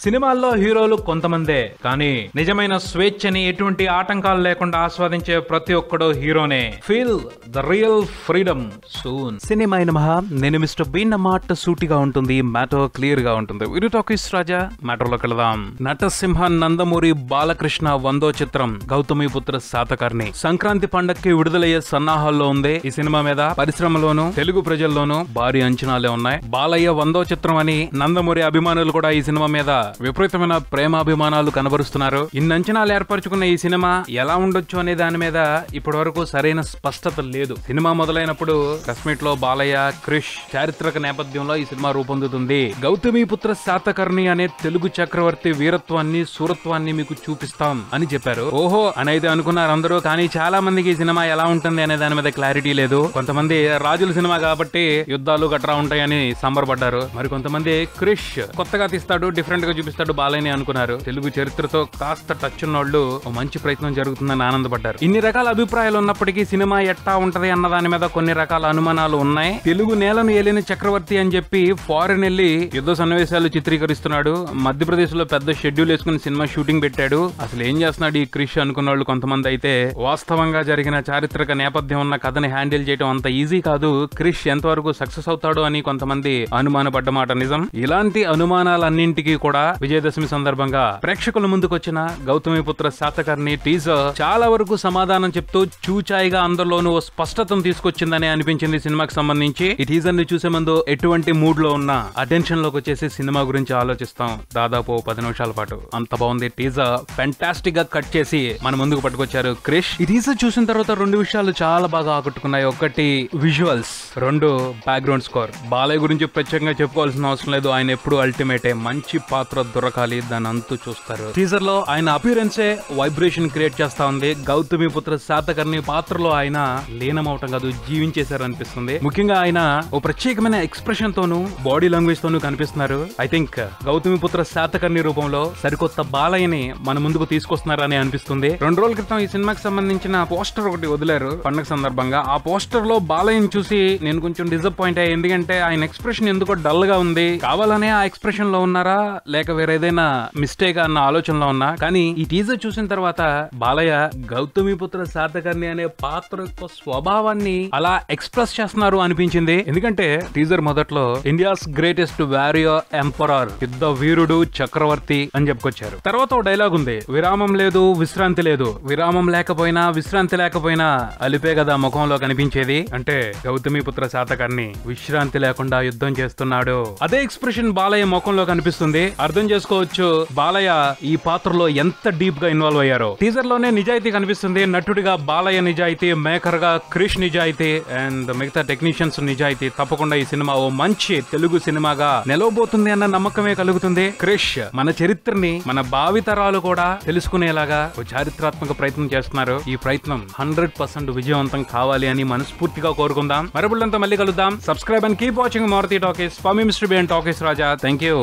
సినిమాల్లో హీరోలు కొంతమందే, కానీ నిజమైన స్వేచ్ఛని ఎటువంటి ఆటంకాలు లేకుండా ఆస్వాదించే ప్రతి ఒక్కడు హీరోనే. Feel the real freedom soon. Cinema మహా నేను మిస్టర్ బీన్ మాట సూటిగా ఉంటుంది, మ్యాటర్ క్లియర్ గా ఉంటుంది. వీరు టాకీస్ రాజా మ్యాటర్ లోకి వెళదాం. నటసింహ నందమూరి బాలకృష్ణ 100వ చిత్రం గౌతమిపుత్ర శాతకర్ణి సంక్రాంతి పండక్కి విడుదలయ్యే సన్నాహాల్లో ఉంది. ఈ సినిమా మీద పరిశ్రమలోనూ తెలుగు ప్రజల్లోనూ భారీ అంచనాలే ఉన్నాయి. బాలయ్య 100వ చిత్రం అని నందమూరి అభిమానులు కూడా ఈ సినిమా మీద విపరీతమైన ప్రేమాభిమానాలు కనబరుస్తున్నారు. ఇన్ని అంచనాలు ఏర్పరచుకున్న ఈ సినిమా ఎలా ఉండొచ్చు అనే దాని మీద ఇప్పటి వరకు సరైన స్పష్టత లేదు. సినిమా మొదలైనప్పుడు కశ్మీర్ లో బాలయ్య, క్రిష్ చారిత్రక నేపథ్యంలో ఈ సినిమా రూపొందుతుంది. గౌతమిపుత్ర శాతకర్ణి అనే తెలుగు చక్రవర్తి వీరత్వాన్ని, సూరత్వాన్ని మీకు చూపిస్తాం అని చెప్పారు. ఓహో అనేది అనుకున్నారు అందరూ, కానీ చాలా మందికి ఈ సినిమా ఎలా ఉంటుంది అనే దాని మీద క్లారిటీ లేదు. కొంతమంది రాజుల సినిమా కాబట్టి యుద్ధాలు గట్రా ఉంటాయని సంబరపడ్డారు. మరి కొంతమంది క్రిష్ కొత్తగా తీస్తాడు, డిఫరెంట్ గా చూపిస్తాడు బాలయ్యని అనుకున్నారు. తెలుగు చరిత్రతో కాస్త టచ్ ఉన్నోళ్ళు మంచి ప్రయత్నం జరుగుతుందని ఆనందపడ్డారు. ఇన్ని రకాల అభిప్రాయాలు ఉన్నప్పటికీ సినిమా ఎట్టా ఉంటది అన్న దాని మీద కొన్ని రకాల అనుమానాలు ఉన్నాయి. తెలుగు నేలను ఏలిన చక్రవర్తి అని చెప్పి ఫారెన్ వెళ్లి యుద్ధ సన్నివేశాలు చిత్రీకరిస్తున్నాడు. మధ్యప్రదేశ్ లో పెద్ద షెడ్యూల్ వేసుకుని సినిమా షూటింగ్ పెట్టాడు. అసలు ఏం చేస్తున్నాడు ఈ క్రిష్ అనుకున్న వాళ్ళు కొంతమంది అయితే, వాస్తవంగా జరిగిన చారిత్రక నేపథ్యం ఉన్న కథని హ్యాండిల్ చేయడం అంత ఈజీ కాదు. క్రిష్ ఎంతవరకు సక్సెస్ అవుతాడు అని కొంతమంది అనుమానపడ్డ మాట నిజం. ఇలాంటి అనుమానాలన్నింటికీ కూడా విజయదశమి సందర్భంగా ప్రేక్షకుల ముందుకొచ్చిన గౌతమిపుత్ర శాతకర్ణి టీజర్ చాలా వరకు సమాధానం చెప్తూ చూచాయిగా అందరిలోనూ స్పష్టతను తీసుకొచ్చిందని అనిపించింది. సినిమాకి సంబంధించి ఈ టీజర్ ని చూసే ముందు ఎటువంటి మూడ్ లో ఉన్నా అటెన్షన్ లోకి వచ్చేసి సినిమా గురించి ఆలోచిస్తాం దాదాపు 10 నిమిషాల పాటు. అంత బాగుంది టీజర్. ఫ్యాంటాస్టిక్ గా కట్ చేసి మన ముందుకు పట్టుకొచ్చారు క్రిష్. ఈ టీజర్ చూసిన తర్వాత 2 విషయాలు చాలా బాగా ఆకట్టుకున్నాయి. ఒకటి విజువల్స్, 2 బ్యాక్గ్రౌండ్ స్కోర్. బాలయ్య గురించి ప్రత్యేకంగా చెప్పుకోవాల్సిన అవసరం లేదు, ఆయన ఎప్పుడు అల్టిమేటే. మంచి పాత్ర దొరకాలి, దాని అంతు చూస్తారు. టీజర్ లో ఆయన అపియరెన్సే వైబ్రేషన్ క్రియేట్ చేస్తా ఉంది. గౌతమిపుత్ర శాతకర్ణి పాత్రలో ఆయన లీనమవటం కాదు, జీవించేశారు అనిపిస్తుంది. ముఖ్యంగా ఆయన ఓ ప్రత్యేకమైన ఎక్స్ప్రెషన్ తోను, బాడీ లాంగ్వేజ్ తోను కనిపిస్తున్నారు. ఐ థింక్ గౌతమిపుత్ర శాతకర్ణి రూపంలో సరికొత్త బాలయ్యని మన ముందుకు తీసుకొస్తున్నారని అనిపిస్తుంది. 2 రోజుల క్రితం ఈ సినిమాకి సంబంధించిన పోస్టర్ ఒకటి వదిలారు పండుగ సందర్భంగా. ఆ పోస్టర్ లో బాలయ్యని చూసి నేను కొంచెం డిసప్పాయింట్ అయ్యా. ఎందుకంటే ఆయన ఎక్స్ప్రెషన్ ఎందుకో డల్ గా ఉంది. కావాలనే ఆ ఎక్స్ప్రెషన్ లో ఉన్నారా లేక వేరే ఏదైనా మిస్టేక్ అన్న ఆలోచనలో ఉన్నా. కానీ ఈ టీజర్ చూసిన తర్వాత బాలయ్య గౌతమిపుత్ర శాతకర్ణి అనే పాత్ర యొక్క స్వభావాన్ని అలా ఎక్స్ప్రెస్ చేస్తున్నారు అనిపించింది. ఎందుకంటే టీజర్ మొదట్లో ఇండియాస్ గ్రేటెస్ట్ వారియర్ ఎంపరర్, యుద్ధ వీరుడు చక్రవర్తి అని చెప్పుకొచ్చారు. తర్వాత ఒక డైలాగ్ ఉంది, విరామం లేదు విశ్రాంతి లేదు. విరామం లేకపోయినా విశ్రాంతి లేకపోయినా అలిపే కదా ముఖంలో కనిపించేది. అంటే గౌతమిపుత్ర శాతకర్ణి విశ్రాంతి లేకుండా యుద్ధం చేస్తున్నాడు. అదే ఎక్స్ప్రెషన్ బాలయ్య ముఖంలో కనిపిస్తుంది. అర్థం చేసుకోవచ్చు బాలయ్య ఈ పాత్రలో ఎంత డీప్ గా ఇన్వాల్వ్ అయ్యారో. టీజర్ లోనే నిజాయితీ కనిపిస్తుంది. నటుడిగా బాలయ్య నిజాయితీ, మేకర్ గా క్రిష్ నిజాయితీ, అండ్ మిగతా టెక్నీషియన్స్ నిజాయితీ. తప్పకుండా ఈ సినిమా ఓ మంచి తెలుగు సినిమాగా నిలవబోతుంది అన్న నమ్మకమే కలుగుతుంది. క్రిష్ మన చరిత్రని, మన భావితరాలు కూడా తెలుసుకునేలాగా ఓ చారిత్రాత్మక ప్రయత్నం చేస్తున్నారు. ఈ ప్రయత్నం 100% విజయవంతం కావాలి అని మనస్ఫూర్తిగా కోరుకుందాం. మరబుల్లంతా మళ్ళీ కలుద్దాం. Subscribe and keep watching Maruthi Talkies. For మీ mister B and Talkies Raja. Thank you.